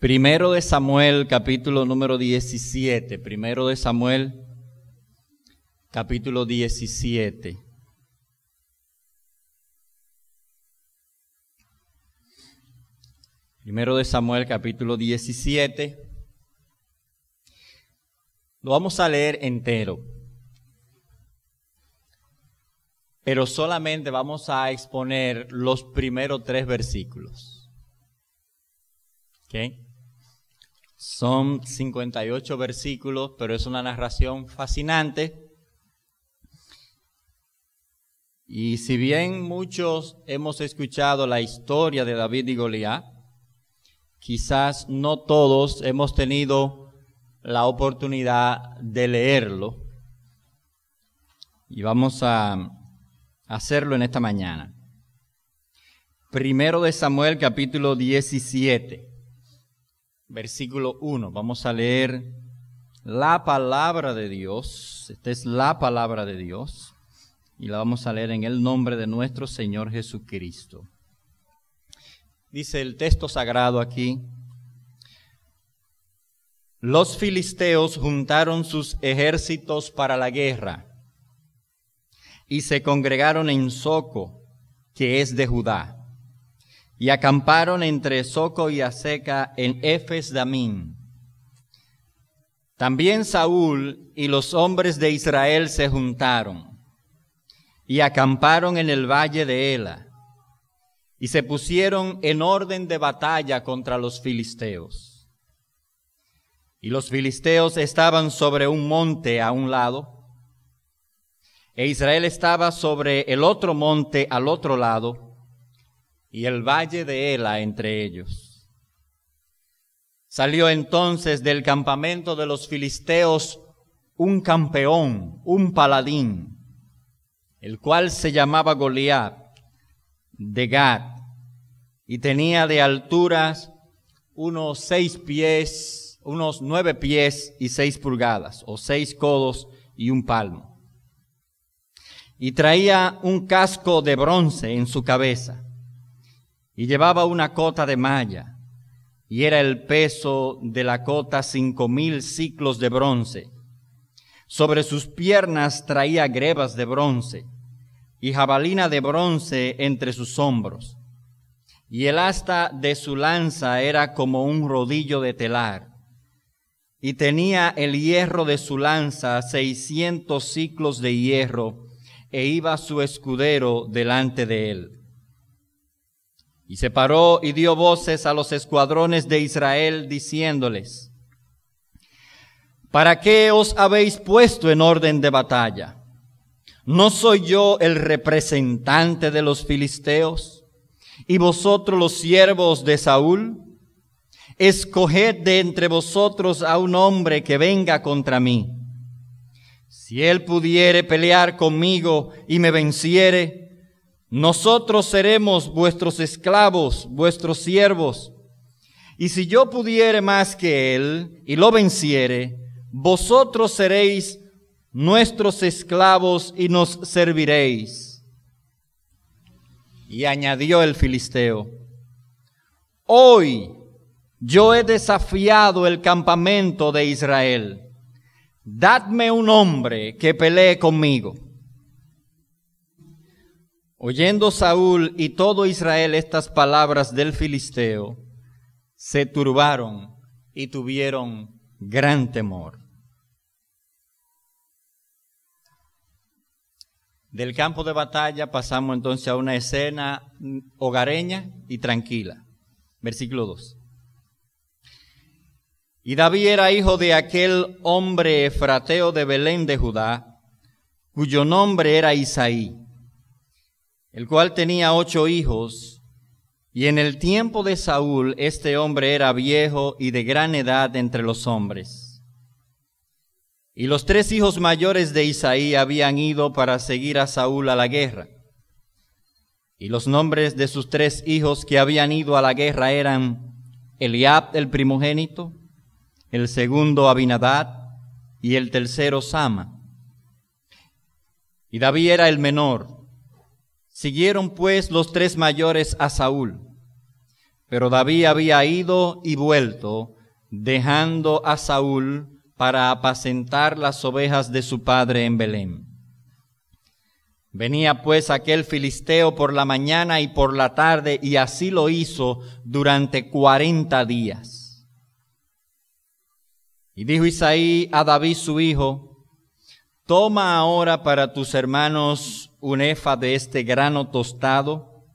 Primero de Samuel, capítulo número 17. Primero de Samuel, capítulo 17. Primero de Samuel, capítulo 17. Lo vamos a leer entero, pero solamente vamos a exponer los primeros 3 versículos. ¿Ok? Son 58 versículos, pero es una narración fascinante. Y si bien muchos hemos escuchado la historia de David y Goliat, quizás no todos hemos tenido la oportunidad de leerlo. Y vamos a hacerlo en esta mañana. Primero de Samuel, capítulo 17. Versículo 1, vamos a leer la palabra de Dios. Esta es la palabra de Dios y la vamos a leer en el nombre de nuestro Señor Jesucristo. Dice el texto sagrado aquí: los filisteos juntaron sus ejércitos para la guerra y se congregaron en Soco, que es de Judá. Y acamparon entre Soco y Azeca en Efes-Damim. También Saúl y los hombres de Israel se juntaron y acamparon en el valle de Ela y se pusieron en orden de batalla contra los filisteos. Y los filisteos estaban sobre un monte a un lado, e Israel estaba sobre el otro monte al otro lado, y el valle de Ela entre ellos. Salió entonces del campamento de los filisteos un campeón, un paladín, el cual se llamaba Goliat, de Gat, y tenía de alturas unos 9 pies y 6 pulgadas, o 6 codos y un palmo. Y traía un casco de bronce en su cabeza, y llevaba una cota de malla, y era el peso de la cota 5,000 siclos de bronce. Sobre sus piernas traía grebas de bronce, y jabalina de bronce entre sus hombros. Y el asta de su lanza era como un rodillo de telar, y tenía el hierro de su lanza 600 siclos de hierro, e iba su escudero delante de él. Y se paró y dio voces a los escuadrones de Israel, diciéndoles: ¿para qué os habéis puesto en orden de batalla? ¿No soy yo el representante de los filisteos, y vosotros los siervos de Saúl? Escoged de entre vosotros a un hombre que venga contra mí. Si él pudiere pelear conmigo y me venciere, nosotros seremos vuestros esclavos, vuestros siervos. Y si yo pudiere más que él y lo venciere, vosotros seréis nuestros esclavos y nos serviréis. Y añadió el filisteo: hoy yo he desafiado el campamento de Israel. Dadme un hombre que pelee conmigo. Oyendo Saúl y todo Israel estas palabras del filisteo, se turbaron y tuvieron gran temor. Del campo de batalla pasamos entonces a una escena hogareña y tranquila. Versículo 2. Y David era hijo de aquel hombre efrateo de Belén de Judá, cuyo nombre era Isaí, el cual tenía 8 hijos, y en el tiempo de Saúl este hombre era viejo y de gran edad entre los hombres. Y los 3 hijos mayores de Isaí habían ido para seguir a Saúl a la guerra. Y los nombres de sus 3 hijos que habían ido a la guerra eran Eliab el primogénito, el segundo Abinadab y el tercero Sama. Y David era el menor. Siguieron pues los 3 mayores a Saúl, Pero David había ido y vuelto, dejando a Saúl para apacentar las ovejas de su padre en Belén. Venía pues aquel filisteo por la mañana y por la tarde, y así lo hizo durante 40 días. Y dijo Isaí a David su hijo: toma ahora para tus hermanos un efa de este grano tostado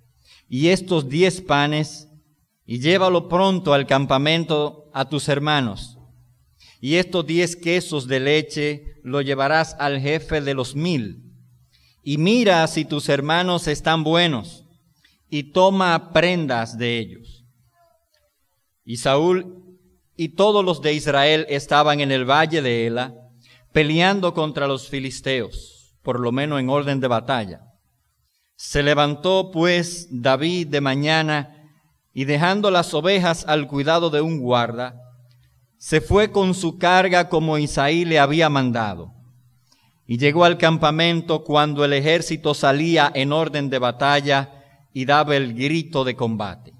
y estos 10 panes, y llévalo pronto al campamento a tus hermanos. Y estos 10 quesos de leche lo llevarás al jefe de los 1000. Y mira si tus hermanos están buenos, y toma prendas de ellos. Y Saúl y todos los de Israel estaban en el valle de Ela, peleando contra los filisteos, por lo menos en orden de batalla. Se levantó pues David de mañana, y dejando las ovejas al cuidado de un guarda, se fue con su carga como Isaí le había mandado. Y llegó al campamento cuando el ejército salía en orden de batalla y daba el grito de combate.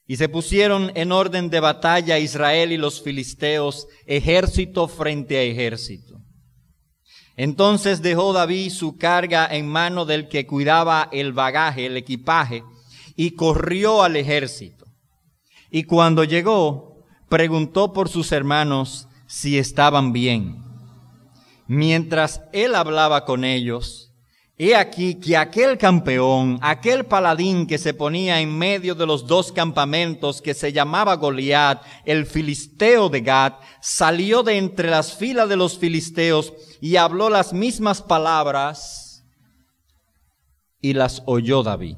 Y se pusieron en orden de batalla Israel y los filisteos, ejército frente a ejército. Entonces dejó David su carga en mano del que cuidaba el bagaje, el equipaje, y corrió al ejército. Y cuando llegó, preguntó por sus hermanos si estaban bien. Mientras él hablaba con ellos, he aquí que aquel campeón, aquel paladín que se ponía en medio de los 2 campamentos, que se llamaba Goliat, el filisteo de Gat, salió de entre las filas de los filisteos y habló las mismas palabras, y las oyó David.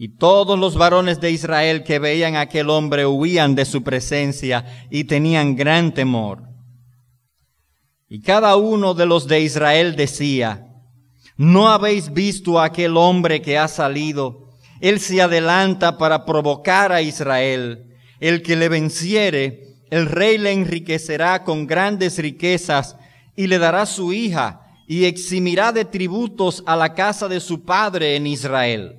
Y todos los varones de Israel que veían a aquel hombre huían de su presencia y tenían gran temor. Y cada uno de los de Israel decía: ¿no habéis visto a aquel hombre que ha salido? Él se adelanta para provocar a Israel. El que le venciere, el rey le enriquecerá con grandes riquezas y le dará su hija y eximirá de tributos a la casa de su padre en Israel.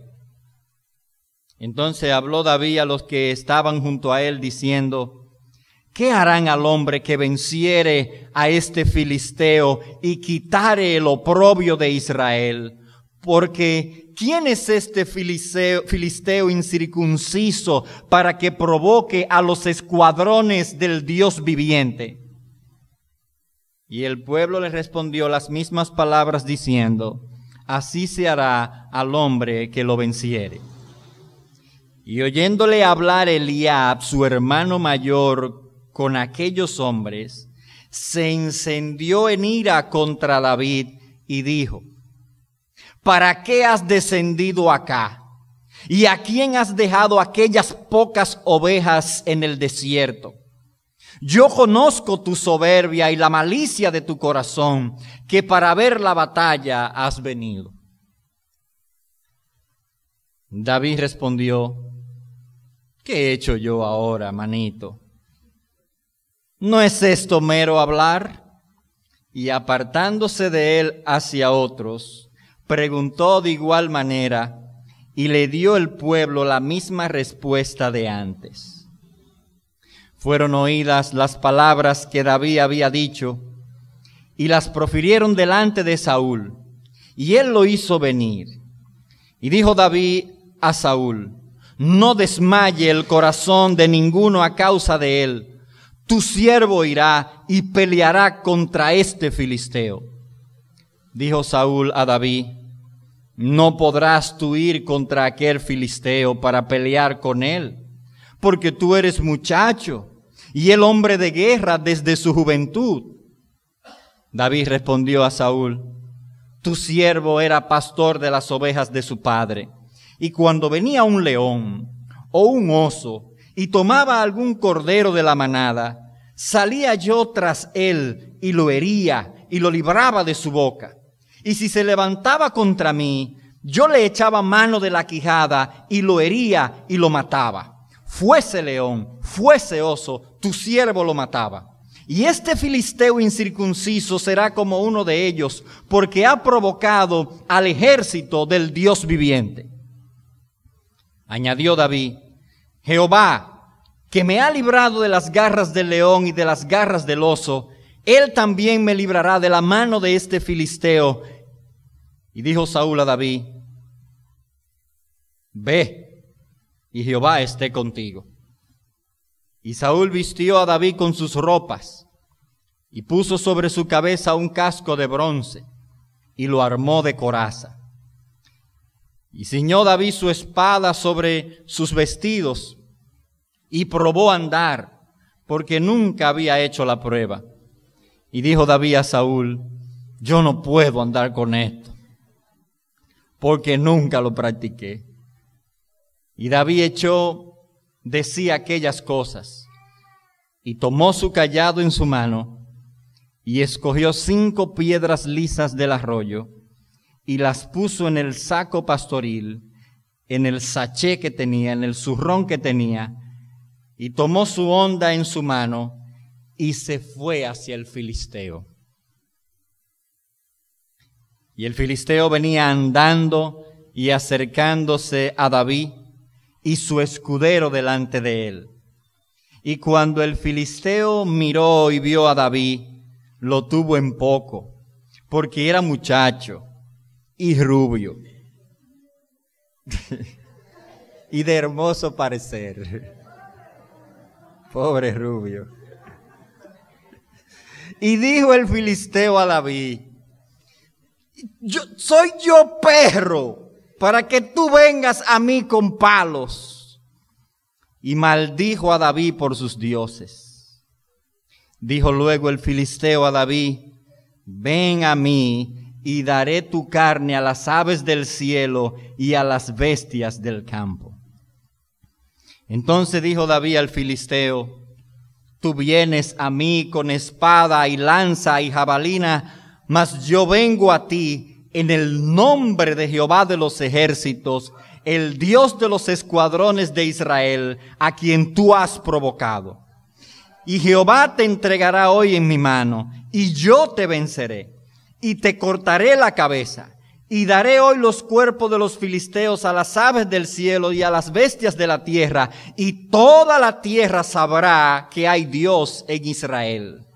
Entonces habló David a los que estaban junto a él diciendo: ¿qué harán al hombre que venciere a este filisteo y quitare el oprobio de Israel? Porque ¿quién es este filisteo incircunciso para que provoque a los escuadrones del Dios viviente? Y el pueblo le respondió las mismas palabras diciendo: así se hará al hombre que lo venciere. Y oyéndole hablar Eliab, su hermano mayor, con aquellos hombres, se encendió en ira contra David y dijo: ¿para qué has descendido acá? ¿Y a quién has dejado aquellas pocas ovejas en el desierto? Yo conozco tu soberbia y la malicia de tu corazón, que para ver la batalla has venido. David respondió: ¿qué he hecho yo ahora, manito? ¿No es esto mero hablar? Y apartándose de él hacia otros, preguntó de igual manera, y le dio el pueblo la misma respuesta de antes. Fueron oídas las palabras que David había dicho, y las profirieron delante de Saúl, y él lo hizo venir. Y dijo David a Saúl: no desmaye el corazón de ninguno a causa de él. Tu siervo irá y peleará contra este filisteo. Dijo Saúl a David: no podrás tú ir contra aquel filisteo para pelear con él, porque tú eres muchacho y él hombre de guerra desde su juventud. David respondió a Saúl: tu siervo era pastor de las ovejas de su padre, y cuando venía un león o un oso y tomaba algún cordero de la manada, salía yo tras él y lo hería y lo libraba de su boca. Y si se levantaba contra mí, yo le echaba mano de la quijada y lo hería y lo mataba. Fuese león, fuese oso, tu siervo lo mataba. Y este filisteo incircunciso será como uno de ellos, porque ha provocado al ejército del Dios viviente. Añadió David: Jehová, que me ha librado de las garras del león y de las garras del oso, él también me librará de la mano de este filisteo. Y dijo Saúl a David: Ve, y Jehová esté contigo. Y Saúl vistió a David con sus ropas, y puso sobre su cabeza un casco de bronce, y lo armó de coraza. Y ciñó David su espada sobre sus vestidos, y probó a andar, porque nunca había hecho la prueba. Y dijo David a Saúl: Yo no puedo andar con esto, porque nunca lo practiqué. Y David echó de sí aquellas cosas, y tomó su cayado en su mano, y escogió 5 piedras lisas del arroyo, y las puso en el saco pastoril, en el sachet que tenía, en el zurrón que tenía, y tomó su honda en su mano, y se fue hacia el filisteo. Y el filisteo venía andando y acercándose a David, y su escudero delante de él. Y cuando el filisteo miró y vio a David, lo tuvo en poco, porque era muchacho y rubio y de hermoso parecer. Pobre rubio. Y dijo el filisteo a David: ¿Soy yo perro para que tú vengas a mí con palos? Y maldijo a David por sus dioses. Dijo luego el filisteo a David: Ven a mí y daré tu carne a las aves del cielo y a las bestias del campo. Entonces dijo David al filisteo: Tú vienes a mí con espada y lanza y jabalina, mas yo vengo a ti en el nombre de Jehová de los ejércitos, el Dios de los escuadrones de Israel, a quien tú has provocado. Y Jehová te entregará hoy en mi mano, y yo te venceré, y te cortaré la cabeza, y daré hoy los cuerpos de los filisteos a las aves del cielo y a las bestias de la tierra, y toda la tierra sabrá que hay Dios en Israel.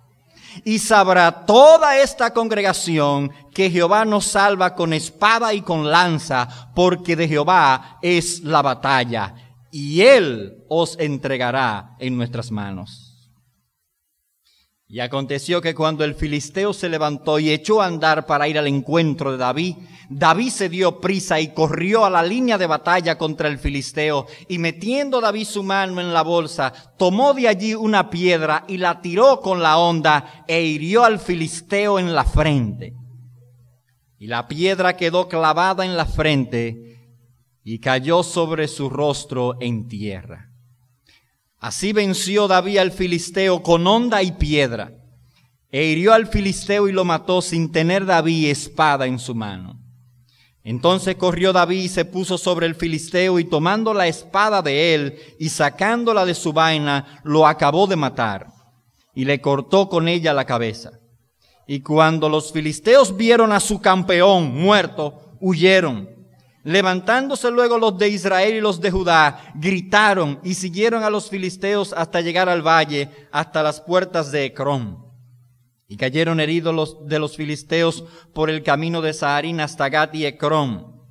Y sabrá toda esta congregación que Jehová nos salva con espada y con lanza, porque de Jehová es la batalla, y Él os entregará en nuestras manos. Y aconteció que cuando el filisteo se levantó y echó a andar para ir al encuentro de David, David se dio prisa y corrió a la línea de batalla contra el filisteo, y metiendo David su mano en la bolsa, tomó de allí una piedra y la tiró con la honda e hirió al filisteo en la frente. Y la piedra quedó clavada en la frente y cayó sobre su rostro en tierra. Así venció David al filisteo con honda y piedra, e hirió al filisteo y lo mató sin tener David espada en su mano. Entonces corrió David y se puso sobre el filisteo, y tomando la espada de él y sacándola de su vaina, lo acabó de matar, y le cortó con ella la cabeza. Y cuando los filisteos vieron a su campeón muerto, huyeron. Levantándose luego los de Israel y los de Judá, gritaron y siguieron a los filisteos hasta llegar al valle, hasta las puertas de Ecrón. Y cayeron heridos de los filisteos por el camino de Saharín hasta Gat y Ecrón.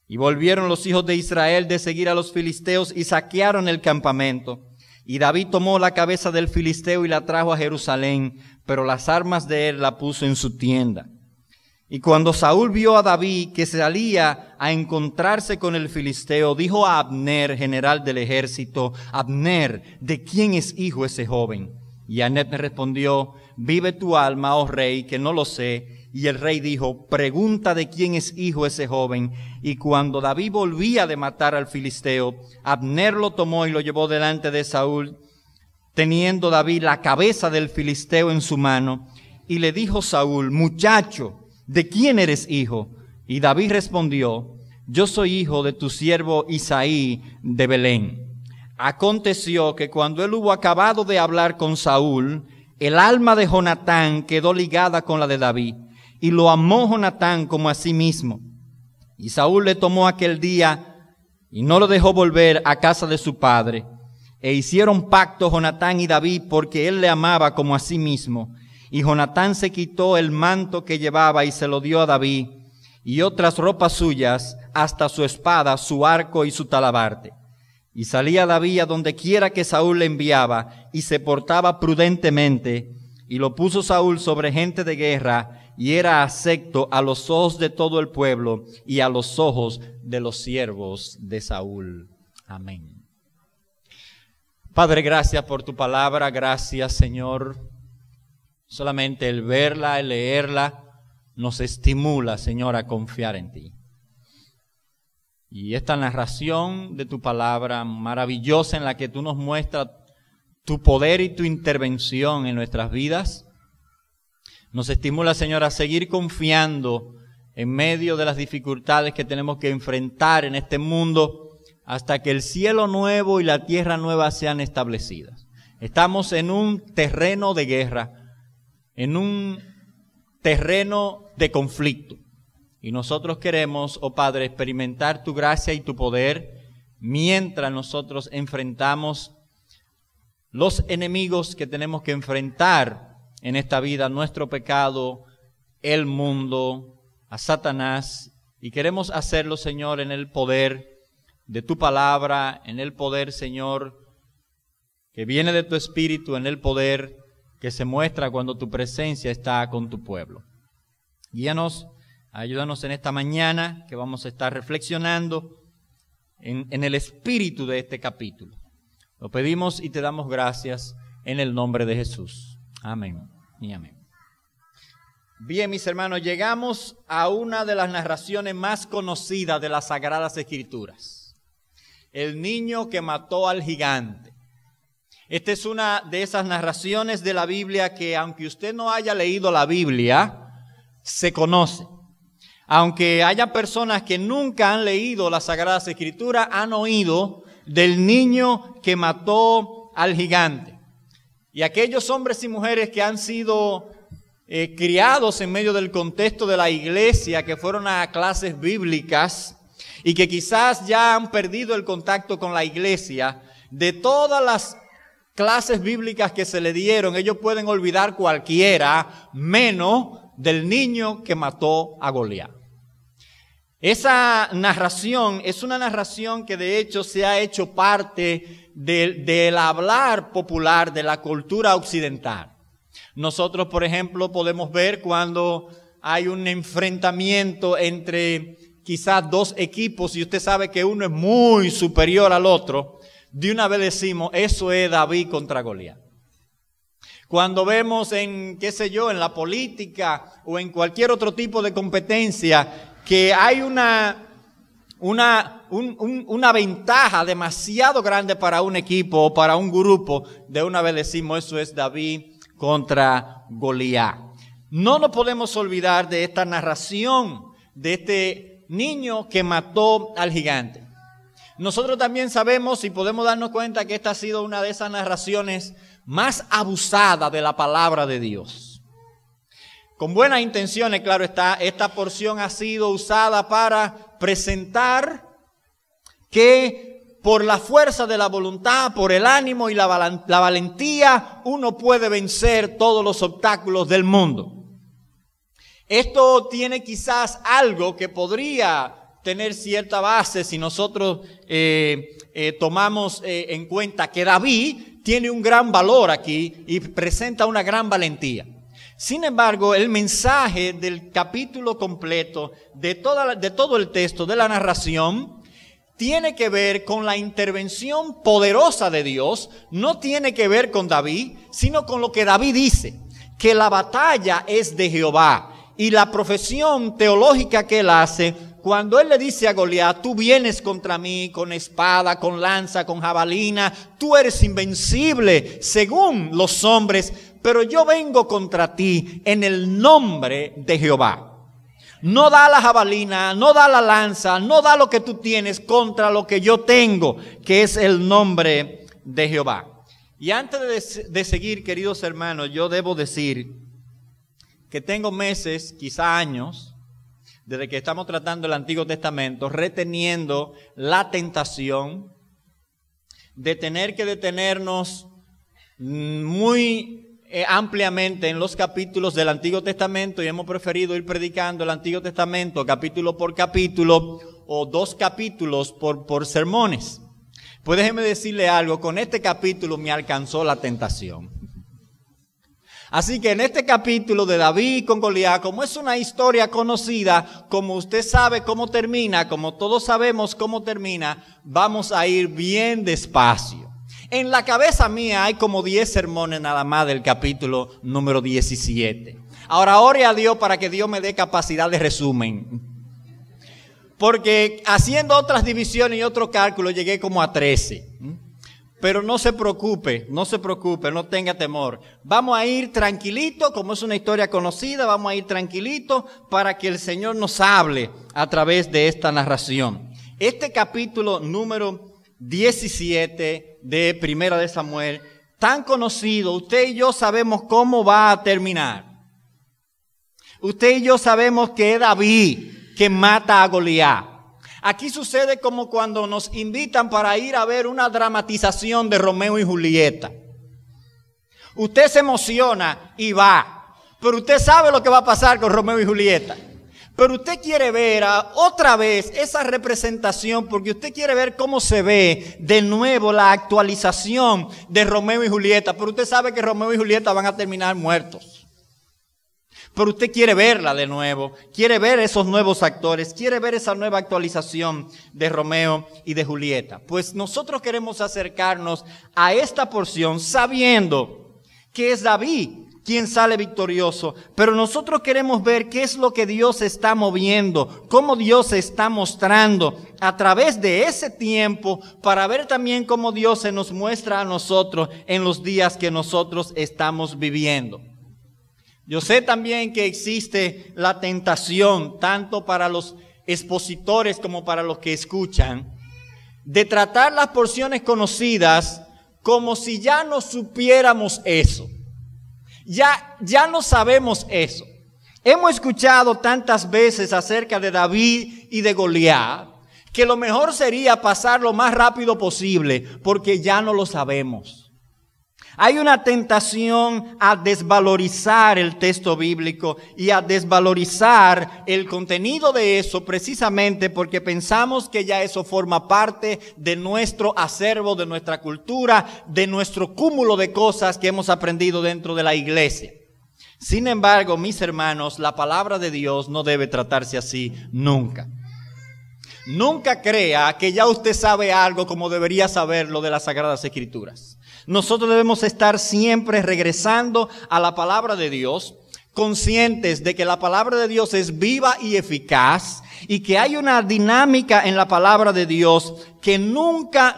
Y volvieron los hijos de Israel de seguir a los filisteos y saquearon el campamento. Y David tomó la cabeza del filisteo y la trajo a Jerusalén, pero las armas de él la puso en su tienda. Y cuando Saúl vio a David que salía a encontrarse con el filisteo, dijo a Abner, general del ejército: Abner, ¿de quién es hijo ese joven? Y Abner respondió: Vive tu alma, oh rey, que no lo sé. Y el rey dijo: Pregunta de quién es hijo ese joven. Y cuando David volvía de matar al filisteo, Abner lo tomó y lo llevó delante de Saúl, teniendo David la cabeza del filisteo en su mano. Y le dijo Saúl: Muchacho, ¿de quién eres hijo? Y David respondió: Yo soy hijo de tu siervo Isaí de Belén. Aconteció que cuando él hubo acabado de hablar con Saúl, el alma de Jonatán quedó ligada con la de David, y lo amó Jonatán como a sí mismo. Y Saúl le tomó aquel día y no lo dejó volver a casa de su padre. E hicieron pacto Jonatán y David, porque él le amaba como a sí mismo. Y Jonatán se quitó el manto que llevaba y se lo dio a David, y otras ropas suyas, hasta su espada, su arco y su talabarte. Y salía David a donde quiera que Saúl le enviaba, y se portaba prudentemente, y lo puso Saúl sobre gente de guerra, y era acepto a los ojos de todo el pueblo, y a los ojos de los siervos de Saúl. Amén. Padre, gracias por tu palabra, gracias, Señor. Solamente el verla, el leerla, nos estimula, Señor, a confiar en ti. Y esta narración de tu palabra maravillosa en la que tú nos muestras tu poder y tu intervención en nuestras vidas, nos estimula, Señor, a seguir confiando en medio de las dificultades que tenemos que enfrentar en este mundo hasta que el cielo nuevo y la tierra nueva sean establecidas. Estamos en un terreno de guerra, en un terreno de conflicto. Y nosotros queremos, oh Padre, experimentar tu gracia y tu poder mientras nosotros enfrentamos los enemigos que tenemos que enfrentar en esta vida, nuestro pecado, el mundo, a Satanás. Y queremos hacerlo, Señor, en el poder de tu palabra, en el poder, Señor, que viene de tu Espíritu, en el poder que se muestra cuando tu presencia está con tu pueblo. Guíanos, ayúdanos en esta mañana que vamos a estar reflexionando en el espíritu de este capítulo. Lo pedimos y te damos gracias en el nombre de Jesús. Amén y amén. Bien, mis hermanos, llegamos a una de las narraciones más conocidas de las Sagradas Escrituras. El niño que mató al gigante. Esta es una de esas narraciones de la Biblia que, aunque usted no haya leído la Biblia, se conoce. Aunque haya personas que nunca han leído las Sagradas Escrituras, han oído del niño que mató al gigante. Y aquellos hombres y mujeres que han sido criados en medio del contexto de la iglesia, que fueron a clases bíblicas y que quizás ya han perdido el contacto con la iglesia, de todas las clases bíblicas que se le dieron, ellos pueden olvidar cualquiera, menos del niño que mató a Goliat. Esa narración es una narración que de hecho se ha hecho parte del hablar popular de la cultura occidental. Nosotros, por ejemplo, podemos ver cuando hay un enfrentamiento entre quizás dos equipos y usted sabe que uno es muy superior al otro, de una vez decimos, eso es David contra Goliat. Cuando vemos en, qué sé yo, en la política o en cualquier otro tipo de competencia que hay una ventaja demasiado grande para un equipo o para un grupo, de una vez decimos, eso es David contra Goliat. No nos podemos olvidar de esta narración de este niño que mató al gigante. Nosotros también sabemos y podemos darnos cuenta que esta ha sido una de esas narraciones más abusadas de la palabra de Dios. Con buenas intenciones, claro está, esta porción ha sido usada para presentar que por la fuerza de la voluntad, por el ánimo y la valentía, uno puede vencer todos los obstáculos del mundo. Esto tiene quizás algo que podría tener cierta base si nosotros tomamos en cuenta que David tiene un gran valor aquí y presenta una gran valentía. Sin embargo, el mensaje del capítulo completo, de todo el texto de la narración, tiene que ver con la intervención poderosa de Dios. No tiene que ver con David, sino con lo que David dice, que la batalla es de Jehová. Y la profesión teológica que él hace, cuando él le dice a Goliat, tú vienes contra mí con espada, con lanza, con jabalina, tú eres invencible según los hombres, pero yo vengo contra ti en el nombre de Jehová. No da la jabalina, no da la lanza, no da lo que tú tienes contra lo que yo tengo, que es el nombre de Jehová. Y antes de seguir, queridos hermanos, yo debo decir que tengo meses, quizá años, desde que estamos tratando el Antiguo Testamento, reteniendo la tentación de tener que detenernos muy ampliamente en los capítulos del Antiguo Testamento, y hemos preferido ir predicando el Antiguo Testamento capítulo por capítulo o 2 capítulos por sermones. Pues déjeme decirle algo, con este capítulo me alcanzó la tentación. Así que en este capítulo de David con Goliat, como es una historia conocida, como usted sabe cómo termina, como todos sabemos cómo termina, vamos a ir bien despacio. En la cabeza mía hay como 10 sermones nada más del capítulo número 17. Ahora ore a Dios para que Dios me dé capacidad de resumen. Porque haciendo otras divisiones y otros cálculos llegué como a 13. Pero no se preocupe, no tenga temor. Vamos a ir tranquilito, como es una historia conocida, vamos a ir tranquilito para que el Señor nos hable a través de esta narración. Este capítulo número 17 de Primera de Samuel, tan conocido, usted y yo sabemos cómo va a terminar. Usted y yo sabemos que es David que mata a Goliat. Aquí sucede como cuando nos invitan para ir a ver una dramatización de Romeo y Julieta. Usted se emociona y va, pero usted sabe lo que va a pasar con Romeo y Julieta. Pero usted quiere ver otra vez esa representación porque usted quiere ver cómo se ve de nuevo la actualización de Romeo y Julieta. Pero usted sabe que Romeo y Julieta van a terminar muertos. Pero usted quiere verla de nuevo, quiere ver esos nuevos actores, quiere ver esa nueva actualización de Romeo y de Julieta. Pues nosotros queremos acercarnos a esta porción sabiendo que es David quien sale victorioso, pero nosotros queremos ver qué es lo que Dios está moviendo, cómo Dios se está mostrando a través de ese tiempo, para ver también cómo Dios se nos muestra a nosotros en los días que nosotros estamos viviendo. Yo sé también que existe la tentación, tanto para los expositores como para los que escuchan, de tratar las porciones conocidas como si ya no supiéramos eso. Ya no sabemos eso. Hemos escuchado tantas veces acerca de David y de Goliat que lo mejor sería pasar lo más rápido posible porque ya no lo sabemos. Hay una tentación a desvalorizar el texto bíblico y a desvalorizar el contenido de eso precisamente porque pensamos que ya eso forma parte de nuestro acervo, de nuestra cultura, de nuestro cúmulo de cosas que hemos aprendido dentro de la iglesia. Sin embargo, mis hermanos, la palabra de Dios no debe tratarse así nunca. Nunca crea que ya usted sabe algo como debería saberlo de las Sagradas Escrituras. Nosotros debemos estar siempre regresando a la palabra de Dios, conscientes de que la palabra de Dios es viva y eficaz y que hay una dinámica en la palabra de Dios que nunca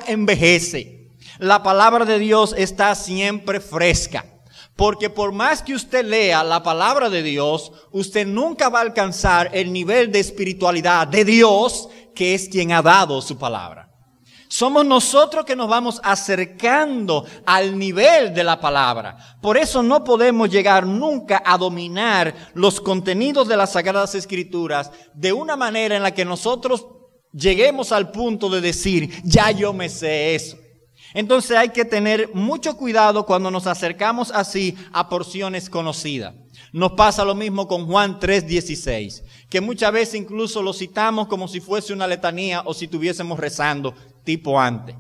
envejece. La palabra de Dios está siempre fresca. Porque por más que usted lea la palabra de Dios, usted nunca va a alcanzar el nivel de espiritualidad de Dios, que es quien ha dado su palabra. Somos nosotros que nos vamos acercando al nivel de la palabra. Por eso no podemos llegar nunca a dominar los contenidos de las Sagradas Escrituras de una manera en la que nosotros lleguemos al punto de decir, ya yo me sé eso. Entonces hay que tener mucho cuidado cuando nos acercamos así a porciones conocidas. Nos pasa lo mismo con Juan 3:16, que muchas veces incluso lo citamos como si fuese una letanía o si estuviésemos rezando tipo antes.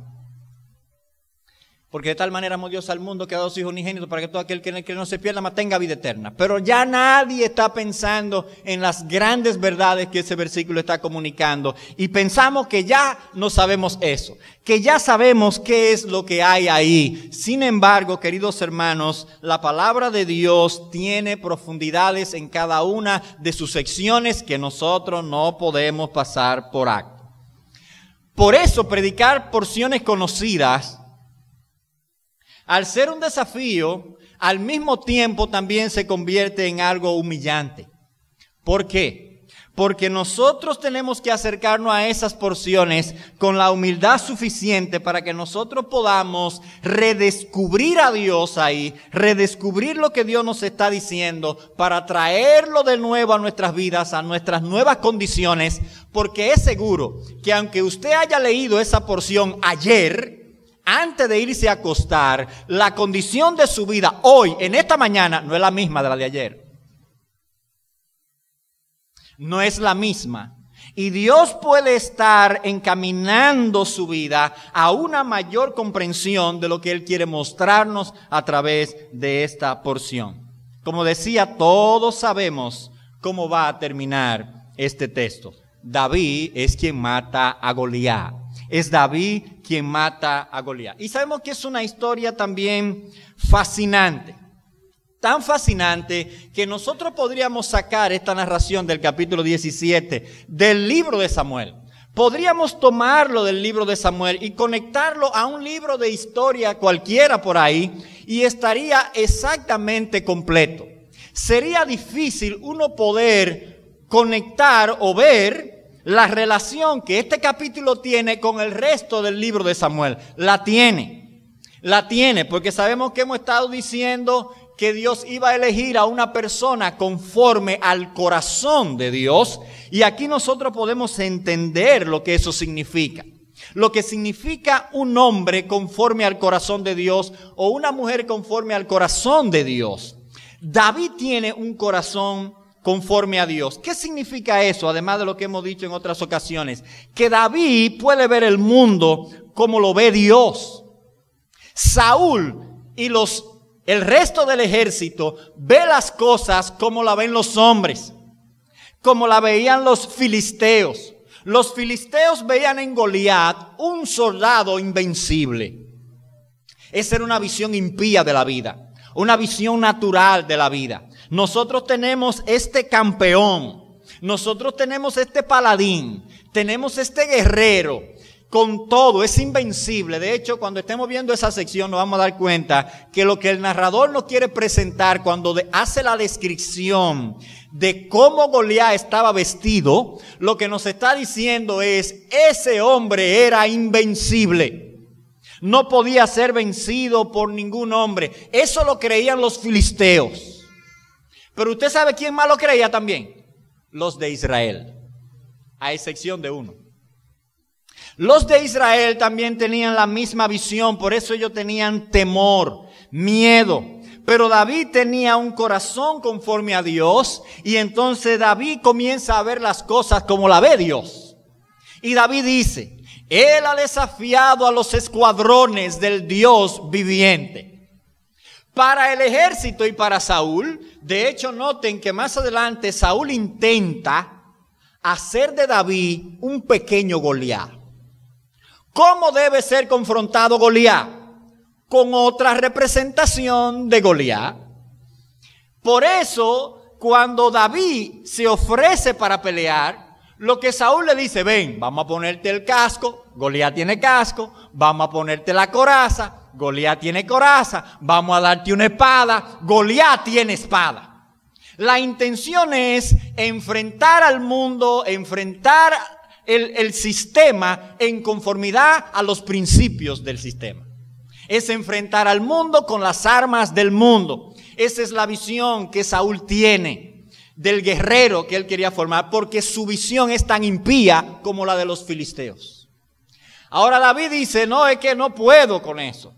Porque de tal manera amó Dios al mundo que ha dado su Hijo unigénito para que todo aquel que no se pierda, mas tenga vida eterna. Pero ya nadie está pensando en las grandes verdades que ese versículo está comunicando. Y pensamos que ya no sabemos eso, que ya sabemos qué es lo que hay ahí. Sin embargo, queridos hermanos, la palabra de Dios tiene profundidades en cada una de sus secciones que nosotros no podemos pasar por alto. Por eso, predicar porciones conocidas, al ser un desafío, al mismo tiempo también se convierte en algo humillante. ¿Por qué? porque nosotros tenemos que acercarnos a esas porciones con la humildad suficiente para que nosotros podamos redescubrir a Dios ahí, redescubrir lo que Dios nos está diciendo, para traerlo de nuevo a nuestras vidas, a nuestras nuevas condiciones, porque es seguro que aunque usted haya leído esa porción ayer, antes de irse a acostar, la condición de su vida hoy, en esta mañana, no es la misma de la de ayer. No es la misma. Y Dios puede estar encaminando su vida a una mayor comprensión de lo que Él quiere mostrarnos a través de esta porción. Como decía, todos sabemos cómo va a terminar este texto. David es quien mata a Goliat. Es David quien mata a Goliat. Y sabemos que es una historia también fascinante. Tan fascinante que nosotros podríamos sacar esta narración del capítulo 17 del libro de Samuel. Podríamos tomarlo del libro de Samuel y conectarlo a un libro de historia cualquiera por ahí y estaría exactamente completo. Sería difícil uno poder conectar o ver la relación que este capítulo tiene con el resto del libro de Samuel. La tiene, porque sabemos que hemos estado diciendo que Dios iba a elegir a una persona conforme al corazón de Dios. Y aquí nosotros podemos entender lo que eso significa. Lo que significa un hombre conforme al corazón de Dios o una mujer conforme al corazón de Dios. David tiene un corazón conforme a Dios. ¿Qué significa eso? Además de lo que hemos dicho en otras ocasiones. Que David puede ver el mundo como lo ve Dios. Saúl y el resto del ejército ve las cosas como la ven los hombres, como la veían los filisteos. Los filisteos veían en Goliat un soldado invencible. Esa era una visión impía de la vida, una visión natural de la vida. Nosotros tenemos este campeón, nosotros tenemos este paladín, tenemos este guerrero. Con todo, es invencible. De hecho, cuando estemos viendo esa sección nos vamos a dar cuenta que lo que el narrador nos quiere presentar cuando hace la descripción de cómo Goliat estaba vestido, lo que nos está diciendo es, ese hombre era invencible. No podía ser vencido por ningún hombre. Eso lo creían los filisteos. Pero usted sabe quién más lo creía también. Los de Israel, a excepción de uno. Los de Israel también tenían la misma visión, por eso ellos tenían temor, miedo. Pero David tenía un corazón conforme a Dios y entonces David comienza a ver las cosas como la ve Dios. Y David dice, Él ha desafiado a los escuadrones del Dios viviente. Para el ejército y para Saúl, de hecho noten que más adelante Saúl intenta hacer de David un pequeño Goliat. ¿Cómo debe ser confrontado Goliat? Con otra representación de Goliat. Por eso, cuando David se ofrece para pelear, lo que Saúl le dice, ven, vamos a ponerte el casco, Goliat tiene casco, vamos a ponerte la coraza, Goliat tiene coraza, vamos a darte una espada, Goliat tiene espada. La intención es enfrentar al mundo, enfrentar el sistema en conformidad a los principios del sistema. Es enfrentar al mundo con las armas del mundo. Esa es la visión que Saúl tiene del guerrero que él quería formar, porque su visión es tan impía como la de los filisteos. Ahora David dice, no, es que no puedo con eso,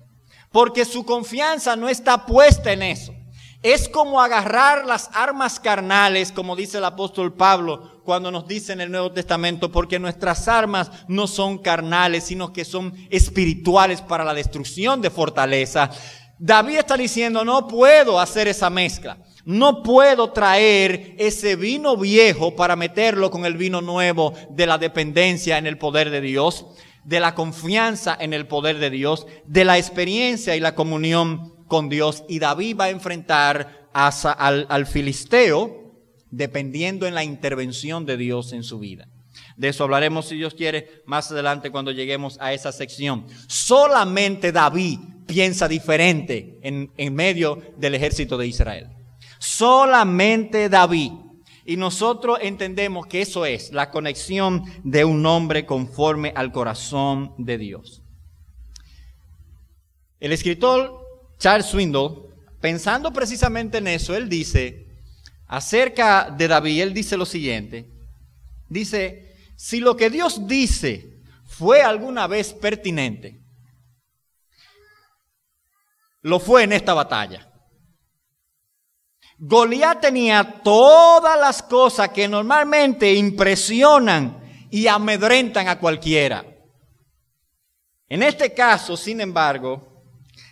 porque su confianza no está puesta en eso. Es como agarrar las armas carnales, como dice el apóstol Pablo cuando nos dice en el Nuevo Testamento, porque nuestras armas no son carnales, sino que son espirituales para la destrucción de fortaleza. David está diciendo, no puedo hacer esa mezcla. No puedo traer ese vino viejo para meterlo con el vino nuevo de la dependencia en el poder de Dios, de la confianza en el poder de Dios, de la experiencia y la comunión con Dios. Y David va a enfrentar al filisteo dependiendo en la intervención de Dios en su vida. De eso hablaremos, si Dios quiere, más adelante cuando lleguemos a esa sección. Solamente David piensa diferente en medio del ejército de Israel. Solamente David. Y nosotros entendemos que eso es la conexión de un hombre conforme al corazón de Dios. El escritor Charles Swindoll, pensando precisamente en eso, él dice, acerca de David, él dice lo siguiente. Dice, si lo que Dios dice fue alguna vez pertinente, lo fue en esta batalla. Goliat tenía todas las cosas que normalmente impresionan y amedrentan a cualquiera. En este caso, sin embargo,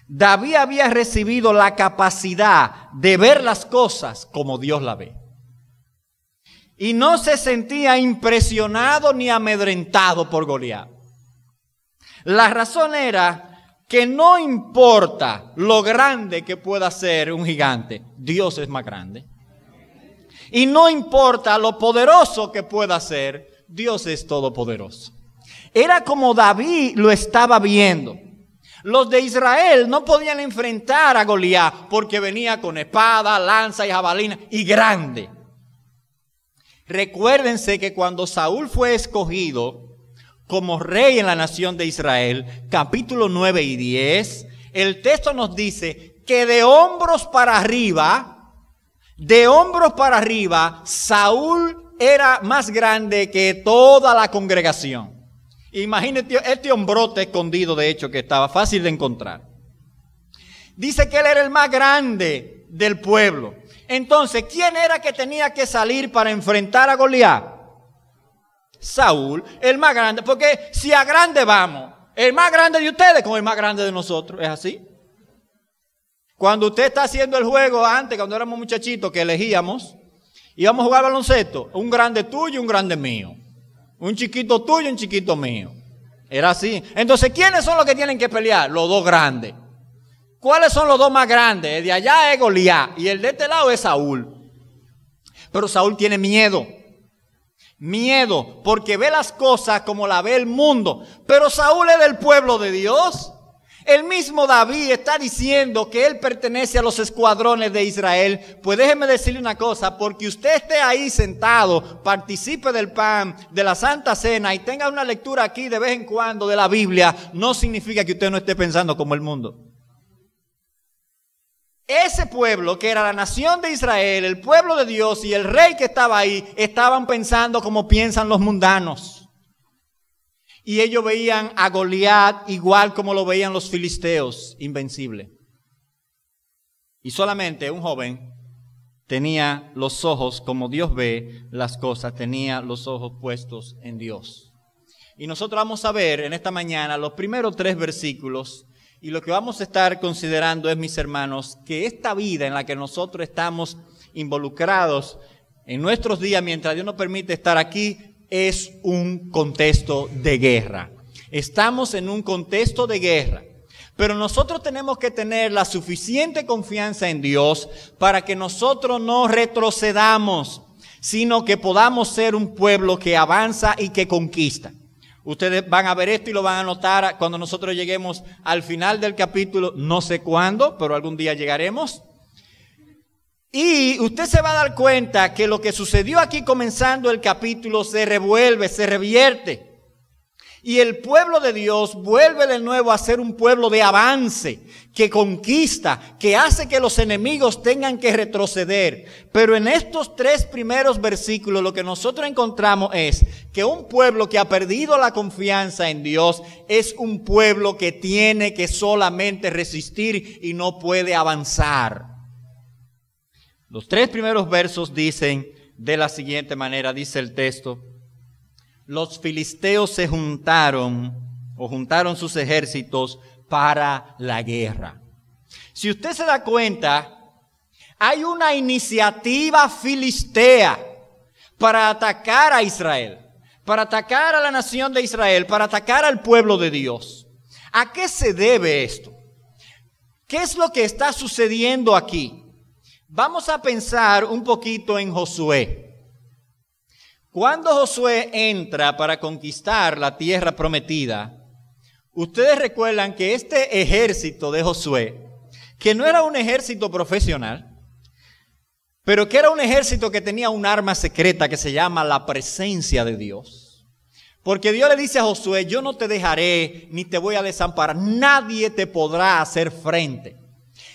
David había recibido la capacidad de ver las cosas como Dios las ve. Y no se sentía impresionado ni amedrentado por Goliat. La razón era que no importa lo grande que pueda ser un gigante, Dios es más grande. Y no importa lo poderoso que pueda ser, Dios es todopoderoso. Era como David lo estaba viendo. Los de Israel no podían enfrentar a Goliat porque venía con espada, lanza y jabalina y grande. Recuérdense que cuando Saúl fue escogido como rey en la nación de Israel, capítulo 9 y 10, el texto nos dice que de hombros para arriba, Saúl era más grande que toda la congregación. Imagínate este hombrote escondido, de hecho, que estaba fácil de encontrar. Dice que él era el más grande del pueblo. Entonces, ¿quién era que tenía que salir para enfrentar a Goliat? Saúl, el más grande, porque si a grande vamos, el más grande de ustedes con el más grande de nosotros, ¿es así? Cuando usted está haciendo el juego, antes cuando éramos muchachitos que elegíamos, íbamos a jugar baloncesto, un grande tuyo y un grande mío, un chiquito tuyo y un chiquito mío, era así. Entonces, ¿quiénes son los que tienen que pelear? Los dos grandes. ¿Cuáles son los dos más grandes? El de allá es Goliat y el de este lado es Saúl. Pero Saúl tiene miedo. Miedo, porque ve las cosas como la ve el mundo. Pero Saúl es del pueblo de Dios. El mismo David está diciendo que él pertenece a los escuadrones de Israel. Pues déjeme decirle una cosa, porque usted esté ahí sentado, participe del pan, de la Santa Cena y tenga una lectura aquí de vez en cuando de la Biblia, no significa que usted no esté pensando como el mundo. Ese pueblo que era la nación de Israel, el pueblo de Dios y el rey que estaba ahí, estaban pensando como piensan los mundanos. Y ellos veían a Goliat igual como lo veían los filisteos, invencible. Y solamente un joven tenía los ojos como Dios ve las cosas, tenía los ojos puestos en Dios. Y nosotros vamos a ver en esta mañana los primeros 3 versículos. Y lo que vamos a estar considerando es, mis hermanos, que esta vida en la que nosotros estamos involucrados en nuestros días, mientras Dios nos permite estar aquí, es un contexto de guerra. Estamos en un contexto de guerra. Pero nosotros tenemos que tener la suficiente confianza en Dios para que nosotros no retrocedamos, sino que podamos ser un pueblo que avanza y que conquista. Ustedes van a ver esto y lo van a notar cuando nosotros lleguemos al final del capítulo, no sé cuándo, pero algún día llegaremos. Y usted se va a dar cuenta que lo que sucedió aquí comenzando el capítulo se revuelve, se revierte. Y el pueblo de Dios vuelve de nuevo a ser un pueblo de avance, que conquista, que hace que los enemigos tengan que retroceder. Pero en estos 3 primeros versículos lo que nosotros encontramos es que un pueblo que ha perdido la confianza en Dios es un pueblo que tiene que solamente resistir y no puede avanzar. Los 3 primeros versos dicen de la siguiente manera, dice el texto: los filisteos se juntaron sus ejércitos para la guerra. Si usted se da cuenta, hay una iniciativa filistea para atacar a Israel, para atacar a la nación de Israel, para atacar al pueblo de Dios. ¿A qué se debe esto? ¿Qué es lo que está sucediendo aquí? Vamos a pensar un poquito en Josué. Cuando Josué entra para conquistar la tierra prometida, ustedes recuerdan que este ejército de Josué, que no era un ejército profesional, pero que era un ejército que tenía un arma secreta que se llama la presencia de Dios. Porque Dios le dice a Josué, yo no te dejaré ni te voy a desamparar, nadie te podrá hacer frente.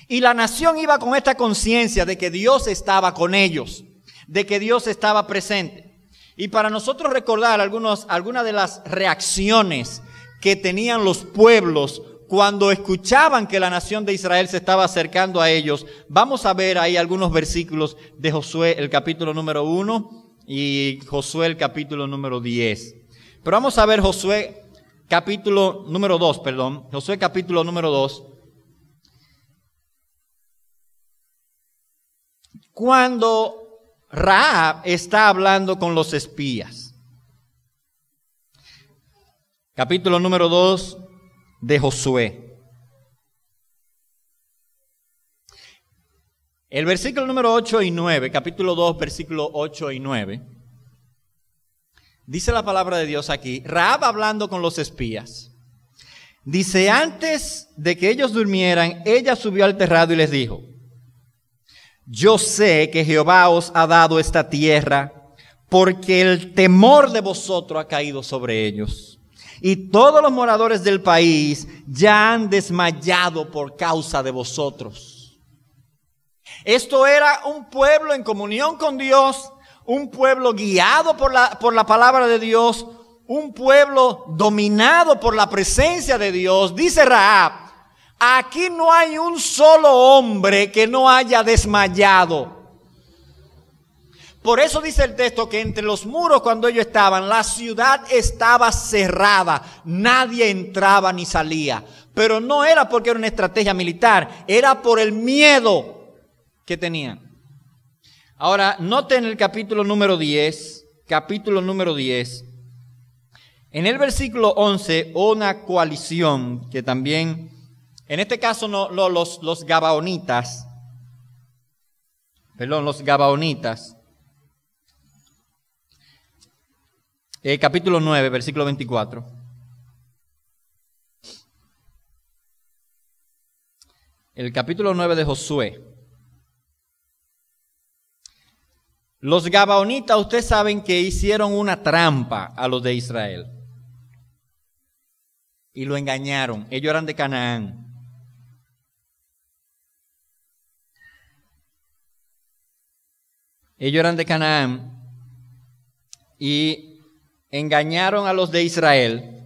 Y la nación iba con esta conciencia de que Dios estaba con ellos, de que Dios estaba presente. Y para nosotros recordar algunas de las reacciones que tenían los pueblos cuando escuchaban que la nación de Israel se estaba acercando a ellos, vamos a ver ahí algunos versículos de Josué, el capítulo número 1 y Josué, el capítulo número 10. Pero vamos a ver Josué capítulo número 2, Josué capítulo número 2. Cuando Rahab está hablando con los espías. Capítulo número 2 de Josué. El versículo número 8 y 9, capítulo 2, versículo 8 y 9. Dice la palabra de Dios aquí, Rahab hablando con los espías. Dice, antes de que ellos durmieran, ella subió al terrado y les dijo, yo sé que Jehová os ha dado esta tierra, porque el temor de vosotros ha caído sobre ellos. Y todos los moradores del país ya han desmayado por causa de vosotros. Esto era un pueblo en comunión con Dios, un pueblo guiado por la palabra de Dios, un pueblo dominado por la presencia de Dios. Dice Rahab, aquí no hay un solo hombre que no haya desmayado. Por eso dice el texto que entre los muros cuando ellos estaban, la ciudad estaba cerrada. Nadie entraba ni salía. Pero no era porque era una estrategia militar, era por el miedo que tenían. Ahora, noten el capítulo número 10, en el versículo 11, una coalición que también... En este caso los Gabaonitas, capítulo 9, versículo 24. El capítulo 9 de Josué. Los Gabaonitas, ustedes saben que hicieron una trampa a los de Israel. Y lo engañaron. Ellos eran de Canaán. Ellos eran de Canaán y engañaron a los de Israel,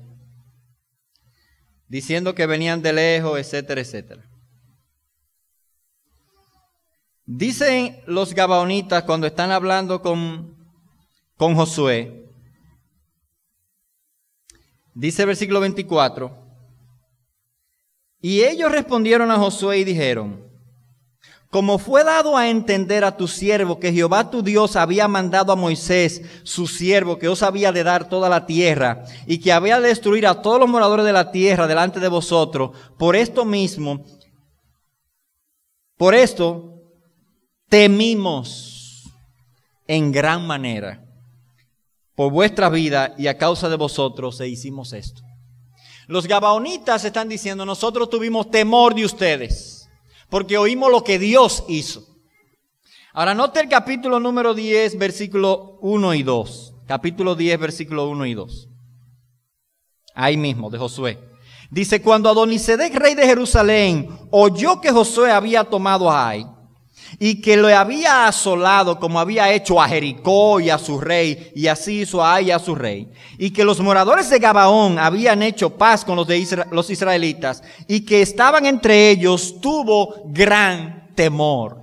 diciendo que venían de lejos, etcétera, etcétera. Dicen los Gabaonitas cuando están hablando con Josué, dice el versículo 24, y ellos respondieron a Josué y dijeron, como fue dado a entender a tu siervo que Jehová tu Dios había mandado a Moisés, su siervo, que os había de dar toda la tierra y que había de destruir a todos los moradores de la tierra delante de vosotros, por esto temimos en gran manera por vuestra vida y a causa de vosotros e hicimos esto. Los Gabaonitas están diciendo, nosotros tuvimos temor de ustedes, porque oímos lo que Dios hizo. Ahora note el capítulo número 10, versículo 1 y 2. Capítulo 10, versículo 1 y 2. Ahí mismo, de Josué. Dice, cuando Adonisedec, rey de Jerusalén, oyó que Josué había tomado a Ai, y que lo había asolado como había hecho a Jericó y a su rey, y así hizo a Ai y a su rey, y que los moradores de Gabaón habían hecho paz con los israelitas, y que estaban entre ellos, tuvo gran temor.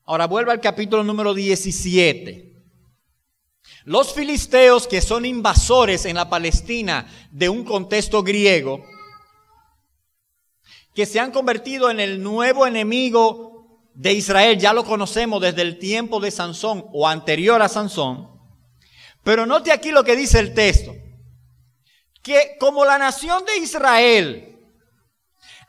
Ahora vuelve al capítulo número 17. Los filisteos, que son invasores en la Palestina de un contexto griego, que se han convertido en el nuevo enemigo de Israel, ya lo conocemos desde el tiempo de Sansón o anterior a Sansón. Pero note aquí lo que dice el texto, que como la nación de Israel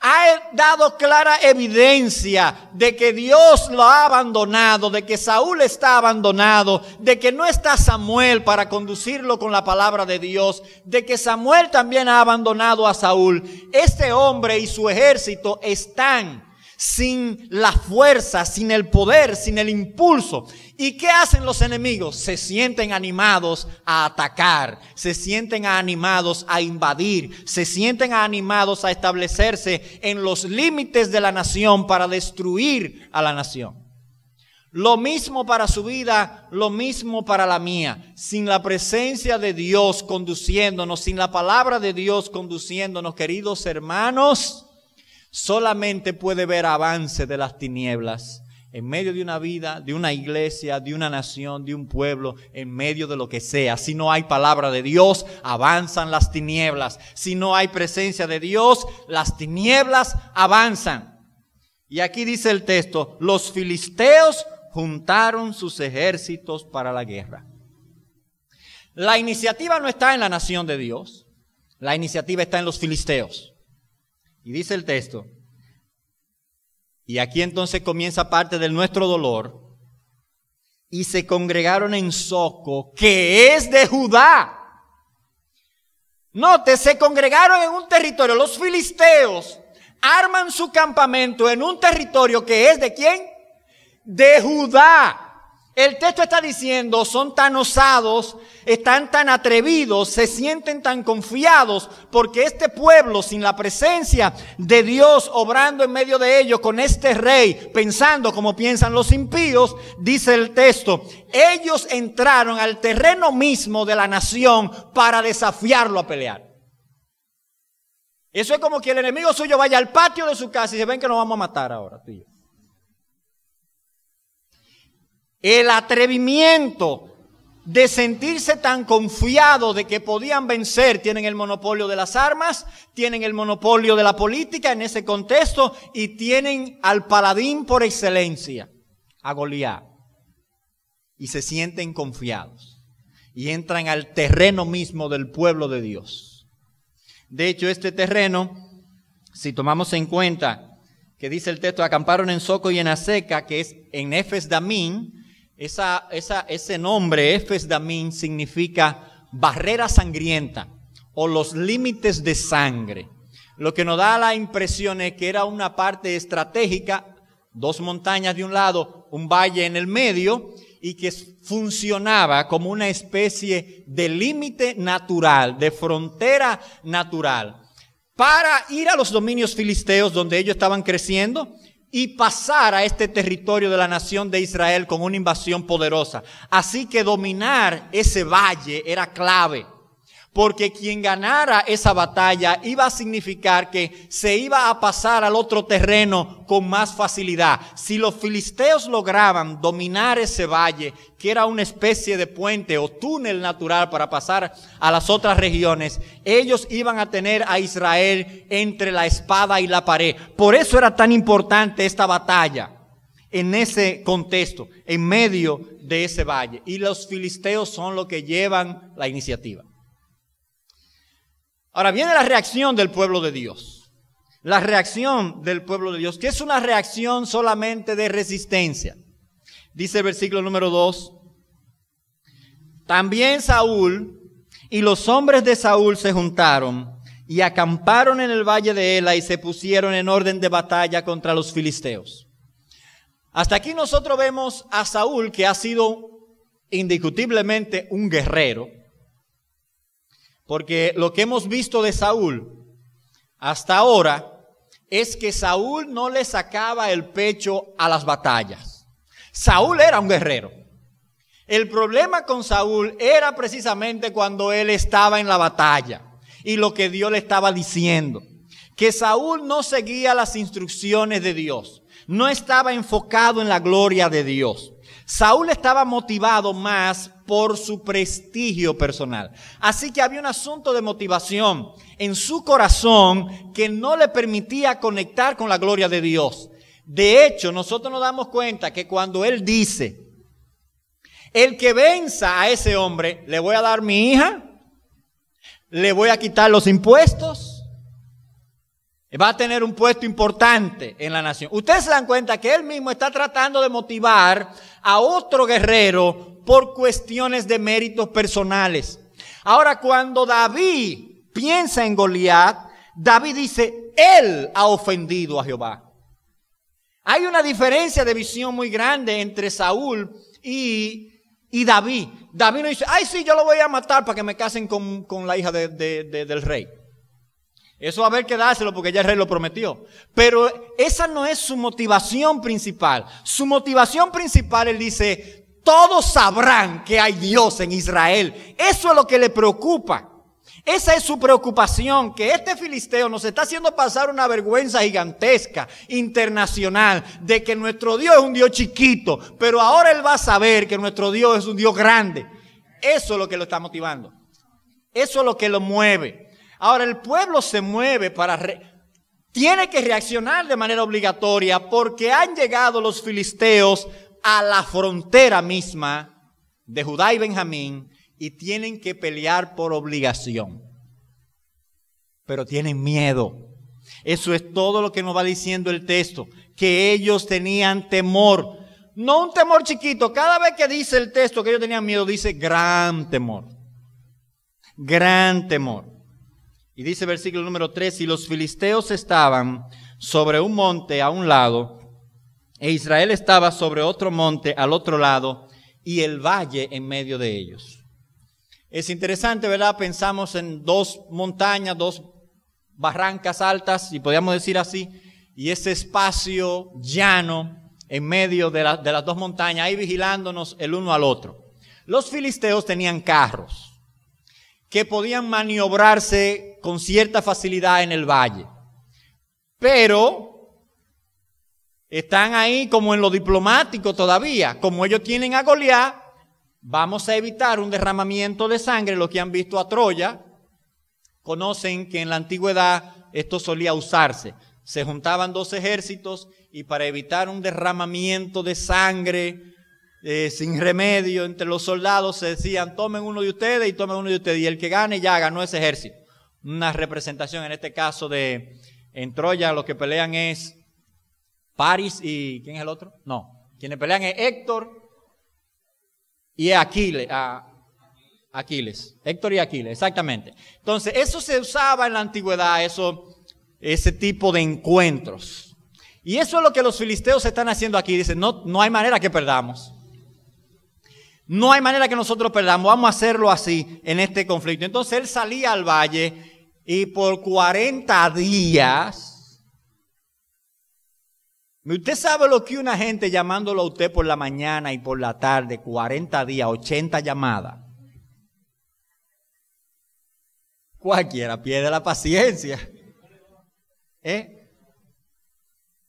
ha dado clara evidencia de que Dios lo ha abandonado, de que Saúl está abandonado, de que no está Samuel para conducirlo con la palabra de Dios, de que Samuel también ha abandonado a Saúl. Este hombre y su ejército están sin la fuerza, sin el poder, sin el impulso. ¿Y qué hacen los enemigos? Se sienten animados a atacar, se sienten animados a invadir, se sienten animados a establecerse en los límites de la nación para destruir a la nación. Lo mismo para su vida, lo mismo para la mía. Sin la presencia de Dios conduciéndonos, sin la palabra de Dios conduciéndonos, queridos hermanos, solamente puede haber avance de las tinieblas en medio de una vida, de una iglesia, de una nación, de un pueblo, en medio de lo que sea. Si no hay palabra de Dios, avanzan las tinieblas. Si no hay presencia de Dios, las tinieblas avanzan. Y aquí dice el texto, los filisteos juntaron sus ejércitos para la guerra. La iniciativa no está en la nación de Dios, la iniciativa está en los filisteos. Y dice el texto, y aquí entonces comienza parte de nuestro dolor, y se congregaron en Soco, que es de Judá. Note, se congregaron en un territorio, los filisteos arman su campamento en un territorio que es ¿de quién? De Judá. El texto está diciendo, son tan osados, están tan atrevidos, se sienten tan confiados, porque este pueblo, sin la presencia de Dios obrando en medio de ellos, con este rey, pensando como piensan los impíos, dice el texto, ellos entraron al terreno mismo de la nación para desafiarlo a pelear. Eso es como que el enemigo suyo vaya al patio de su casa y se ven que nos vamos a matar ahora, tío. El atrevimiento de sentirse tan confiado de que podían vencer, tienen el monopolio de las armas, tienen el monopolio de la política en ese contexto y tienen al paladín por excelencia, a Goliat. Y se sienten confiados y entran al terreno mismo del pueblo de Dios. De hecho, este terreno, si tomamos en cuenta que dice el texto, acamparon en Soco y en Azeca, que es en Efes Damín. Ese nombre, Efes Damín, significa barrera sangrienta o los límites de sangre. Lo que nos da la impresión es que era una parte estratégica, dos montañas de un lado, un valle en el medio, y que funcionaba como una especie de límite natural, de frontera natural, para ir a los dominios filisteos donde ellos estaban creciendo, y pasar a este territorio de la nación de Israel con una invasión poderosa. Así que dominar ese valle era clave, porque quien ganara esa batalla iba a significar que se iba a pasar al otro terreno con más facilidad. Si los filisteos lograban dominar ese valle, que era una especie de puente o túnel natural para pasar a las otras regiones, ellos iban a tener a Israel entre la espada y la pared. Por eso era tan importante esta batalla en ese contexto, en medio de ese valle. Y los filisteos son los que llevan la iniciativa. Ahora viene la reacción del pueblo de Dios. La reacción del pueblo de Dios, que es una reacción solamente de resistencia. Dice el versículo número 2. También Saúl y los hombres de Saúl se juntaron y acamparon en el valle de Ela y se pusieron en orden de batalla contra los filisteos. Hasta aquí nosotros vemos a Saúl, que ha sido indiscutiblemente un guerrero. Porque lo que hemos visto de Saúl hasta ahora es que Saúl no le sacaba el pecho a las batallas. Saúl era un guerrero. El problema con Saúl era precisamente cuando él estaba en la batalla y lo que Dios le estaba diciendo. Que Saúl no seguía las instrucciones de Dios, no estaba enfocado en la gloria de Dios. Saúl estaba motivado más por su prestigio personal. Así que había un asunto de motivación en su corazón que no le permitía conectar con la gloria de Dios. De hecho, nosotros nos damos cuenta que cuando él dice, el que venza a ese hombre, le voy a dar mi hija, le voy a quitar los impuestos, va a tener un puesto importante en la nación. Ustedes se dan cuenta que él mismo está tratando de motivar a otro guerrero por cuestiones de méritos personales. Ahora, cuando David piensa en Goliat, David dice, él ha ofendido a Jehová. Hay una diferencia de visión muy grande entre Saúl y David. David no dice, ay sí, yo lo voy a matar para que me casen con la hija del rey. Eso va a haber que dárselo porque ya el rey lo prometió. Pero esa no es su motivación principal. Su motivación principal, él dice, todos sabrán que hay Dios en Israel. Eso es lo que le preocupa. Esa es su preocupación, que este filisteo nos está haciendo pasar una vergüenza gigantesca, internacional, de que nuestro Dios es un Dios chiquito, pero ahora él va a saber que nuestro Dios es un Dios grande. Eso es lo que lo está motivando. Eso es lo que lo mueve. Ahora el pueblo se mueve tiene que reaccionar de manera obligatoria porque han llegado los filisteos a la frontera misma de Judá y Benjamín y tienen que pelear por obligación. Pero tienen miedo. Eso es todo lo que nos va diciendo el texto, que ellos tenían temor. No un temor chiquito. Cada vez que dice el texto que ellos tenían miedo, dice gran temor. Gran temor. Y dice versículo número 3, y los filisteos estaban sobre un monte a un lado, e Israel estaba sobre otro monte al otro lado, y el valle en medio de ellos. Es interesante, ¿verdad? Pensamos en dos montañas, dos barrancas altas, y podríamos decir así, y ese espacio llano en medio de las dos montañas, ahí vigilándonos el uno al otro. Los filisteos tenían carros que podían maniobrarse con cierta facilidad en el valle. Pero están ahí como en lo diplomático todavía. Como ellos tienen a Goliat, vamos a evitar un derramamiento de sangre. Los que han visto a Troya conocen que en la antigüedad esto solía usarse. Se juntaban dos ejércitos y para evitar un derramamiento de sangre sin remedio entre los soldados se decían, tomen uno de ustedes y tomen uno de ustedes, y el que gane ya ganó ese ejército. Una representación en este caso en Troya los que pelean es Paris y ¿quién es el otro? No, quienes pelean es Héctor y Aquiles. Héctor y Aquiles, exactamente. Entonces eso se usaba en la antigüedad, ese tipo de encuentros. Y eso es lo que los filisteos están haciendo aquí. Dicen, no hay manera que perdamos. No hay manera que nosotros perdamos, vamos a hacerlo así en este conflicto. Entonces él salía al valle y por 40 días, usted sabe lo que una gente llamándolo a usted por la mañana y por la tarde, 40 días, 80 llamadas. Cualquiera pierde la paciencia.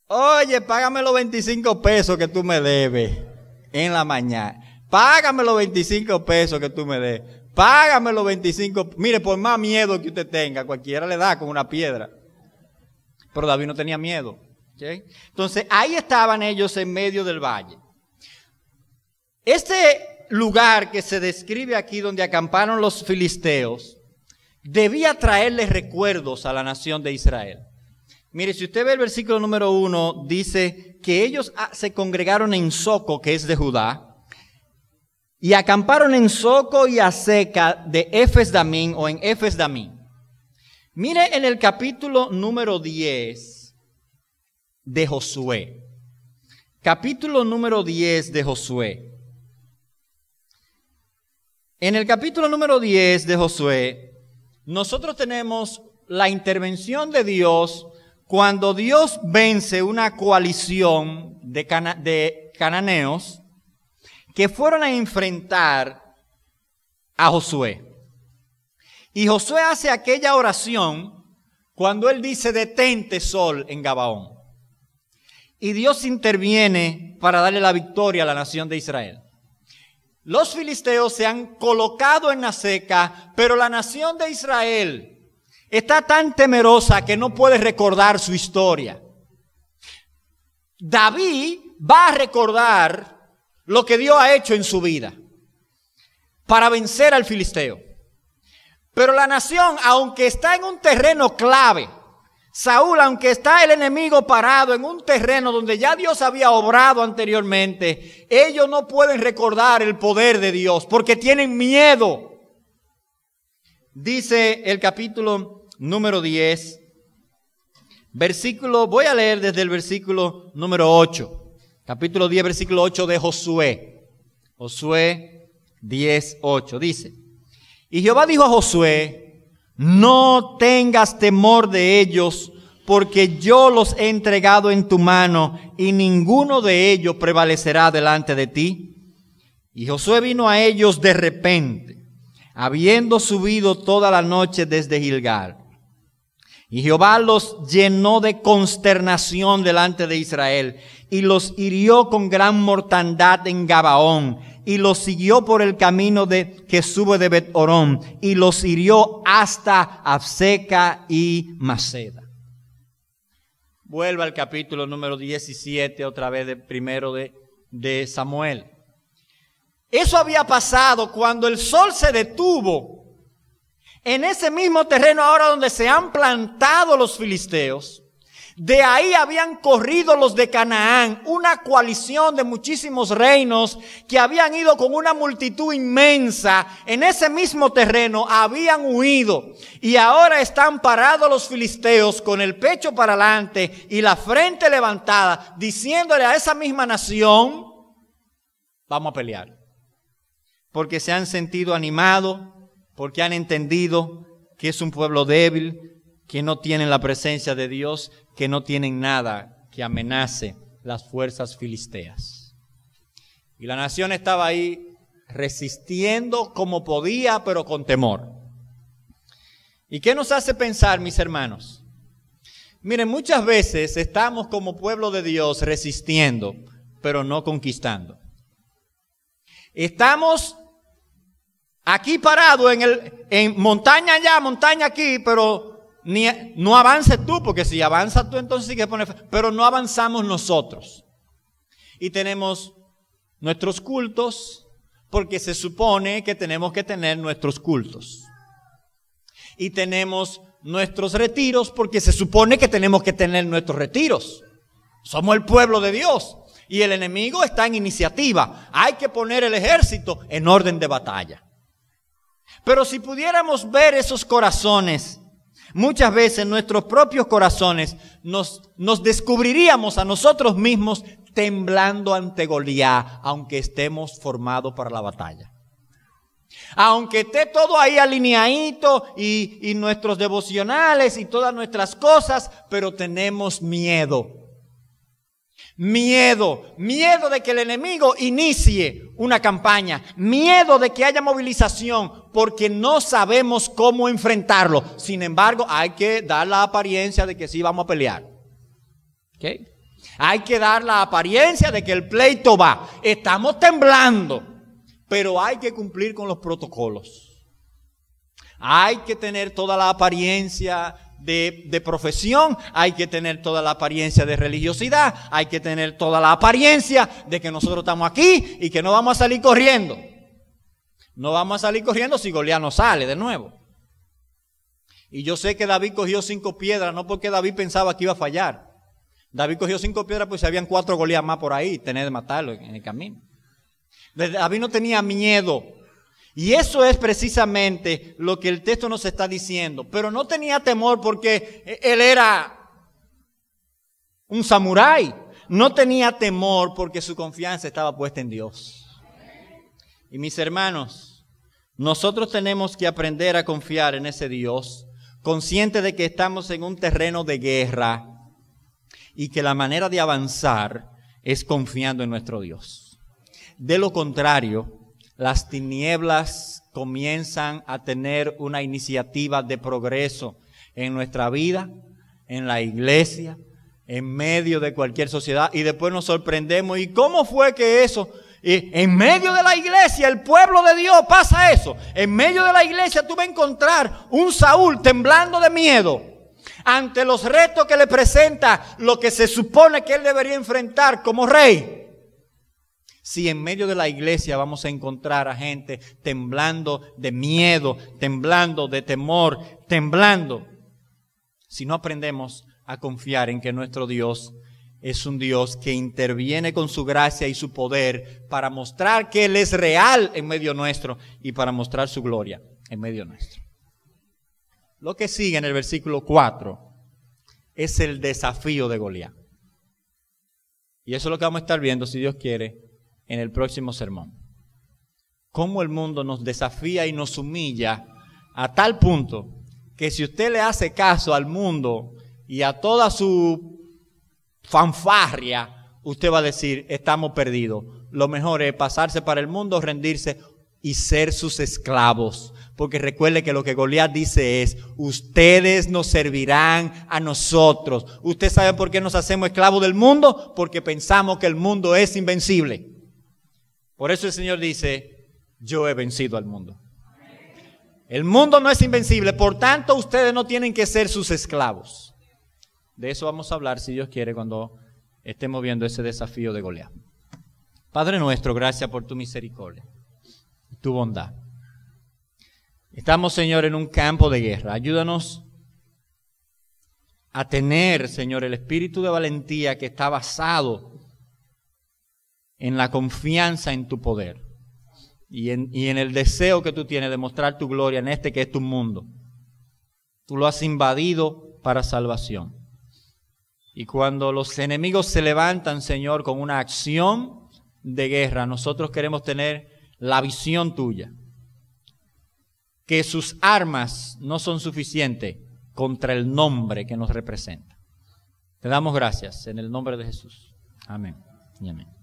Oye, págame los 25 pesos que tú me debes en la mañana. Págame los 25 pesos que tú me des. Págame los 25. Mire, por más miedo que usted tenga, cualquiera le da con una piedra. Pero David no tenía miedo. ¿Okay? Entonces, ahí estaban ellos en medio del valle. Este lugar que se describe aquí donde acamparon los filisteos, debía traerles recuerdos a la nación de Israel. Mire, si usted ve el versículo número 1, dice que ellos se congregaron en Soco, que es de Judá, y acamparon en Soco y Aseca de Efes-Damín o en Efes-Damín. Mire en el capítulo número 10 de Josué. Capítulo número 10 de Josué. En el capítulo número 10 de Josué, nosotros tenemos la intervención de Dios cuando Dios vence una coalición de cananeos que fueron a enfrentar a Josué. Y Josué hace aquella oración cuando él dice, detente sol en Gabaón. Y Dios interviene para darle la victoria a la nación de Israel. Los filisteos se han colocado en Aseca, pero la nación de Israel está tan temerosa que no puede recordar su historia. David va a recordar lo que Dios ha hecho en su vida para vencer al filisteo. Pero la nación, aunque está en un terreno clave, Saúl, aunque está el enemigo parado en un terreno donde ya Dios había obrado anteriormente, ellos no pueden recordar el poder de Dios porque tienen miedo. Dice el capítulo número 10, Voy a leer desde el versículo número 8, capítulo 10, versículo 8 de Josué. Josué 10, 8, dice: y Jehová dijo a Josué: no tengas temor de ellos, porque yo los he entregado en tu mano, y ninguno de ellos prevalecerá delante de ti. Y Josué vino a ellos de repente, habiendo subido toda la noche desde Gilgal. Y Jehová los llenó de consternación delante de Israel, y los hirió con gran mortandad en Gabaón, y los siguió por el camino que sube de Bet-Horón, y los hirió hasta Abseca y Maceda. Vuelva al capítulo número 17, otra vez de primero de Samuel. Eso había pasado cuando el sol se detuvo en ese mismo terreno ahora donde se han plantado los filisteos. De ahí habían corrido los de Canaán, una coalición de muchísimos reinos que habían ido con una multitud inmensa. En ese mismo terreno habían huido y ahora están parados los filisteos con el pecho para adelante y la frente levantada, diciéndole a esa misma nación: vamos a pelear. Porque se han sentido animados, porque han entendido que es un pueblo débil, que no tienen la presencia de Dios, que no tienen nada que amenace las fuerzas filisteas. Y la nación estaba ahí resistiendo como podía, pero con temor. ¿Y qué nos hace pensar, mis hermanos? Miren, muchas veces estamos como pueblo de Dios resistiendo, pero no conquistando. Estamos aquí parados en montaña allá, montaña aquí, pero no avances tú, porque si avanzas tú entonces sí que pones, pero no avanzamos nosotros. Y tenemos nuestros cultos, porque se supone que tenemos que tener nuestros cultos. Y tenemos nuestros retiros, porque se supone que tenemos que tener nuestros retiros. Somos el pueblo de Dios. Y el enemigo está en iniciativa. Hay que poner el ejército en orden de batalla. Pero si pudiéramos ver esos corazones, muchas veces nuestros propios corazones nos descubriríamos a nosotros mismos temblando ante Goliat, aunque estemos formados para la batalla. Aunque esté todo ahí alineadito y nuestros devocionales y todas nuestras cosas, pero tenemos miedo. Miedo de que el enemigo inicie una campaña, miedo de que haya movilización, porque no sabemos cómo enfrentarlo. Sin embargo, hay que dar la apariencia de que sí vamos a pelear. ¿Okay? Hay que dar la apariencia de que el pleito va. Estamos temblando, pero hay que cumplir con los protocolos. Hay que tener toda la apariencia de profesión, hay que tener toda la apariencia de religiosidad, hay que tener toda la apariencia de que nosotros estamos aquí y que no vamos a salir corriendo. No vamos a salir corriendo si Goliat no sale de nuevo. Y yo sé que David cogió 5 piedras, no porque David pensaba que iba a fallar. David cogió 5 piedras pues habían 4 Goliat más por ahí, tener de matarlo en el camino. David no tenía miedo. Y eso es precisamente lo que el texto nos está diciendo. Pero no tenía temor porque él era un samurái. No tenía temor porque su confianza estaba puesta en Dios. Y mis hermanos, nosotros tenemos que aprender a confiar en ese Dios, consciente de que estamos en un terreno de guerra y que la manera de avanzar es confiando en nuestro Dios. De lo contrario, las tinieblas comienzan a tener una iniciativa de progreso en nuestra vida, en la iglesia, en medio de cualquier sociedad, y después nos sorprendemos. ¿Y cómo fue que eso? En medio de la iglesia, el pueblo de Dios, pasa eso. En medio de la iglesia tú vas a encontrar un Saúl temblando de miedo ante los retos que le presenta lo que se supone que él debería enfrentar como rey. Si en medio de la iglesia vamos a encontrar a gente temblando de miedo, temblando de temor, temblando, si no aprendemos a confiar en que nuestro Dios es un Dios que interviene con su gracia y su poder para mostrar que Él es real en medio nuestro y para mostrar su gloria en medio nuestro. Lo que sigue en el versículo 4 es el desafío de Goliat. Y eso es lo que vamos a estar viendo, si Dios quiere, en el próximo sermón. Cómo el mundo nos desafía y nos humilla a tal punto que si usted le hace caso al mundo y a toda su fanfarria, usted va a decir, estamos perdidos. Lo mejor es pasarse para el mundo, rendirse y ser sus esclavos. Porque recuerde que lo que Goliat dice es, ustedes nos servirán a nosotros. ¿Usted sabe por qué nos hacemos esclavos del mundo? Porque pensamos que el mundo es invencible. Por eso el Señor dice, yo he vencido al mundo. El mundo no es invencible, por tanto ustedes no tienen que ser sus esclavos. De eso vamos a hablar, si Dios quiere, cuando estemos viendo ese desafío de Goliat. Padre nuestro, gracias por tu misericordia y tu bondad. Estamos, Señor, en un campo de guerra. Ayúdanos a tener, Señor, el espíritu de valentía que está basado en la confianza en tu poder y en el deseo que tú tienes de mostrar tu gloria en este que es tu mundo. Tú lo has invadido para salvación. Y cuando los enemigos se levantan, Señor, con una acción de guerra, nosotros queremos tener la visión tuya. Que sus armas no son suficientes contra el nombre que nos representa. Te damos gracias en el nombre de Jesús. Amén y amén.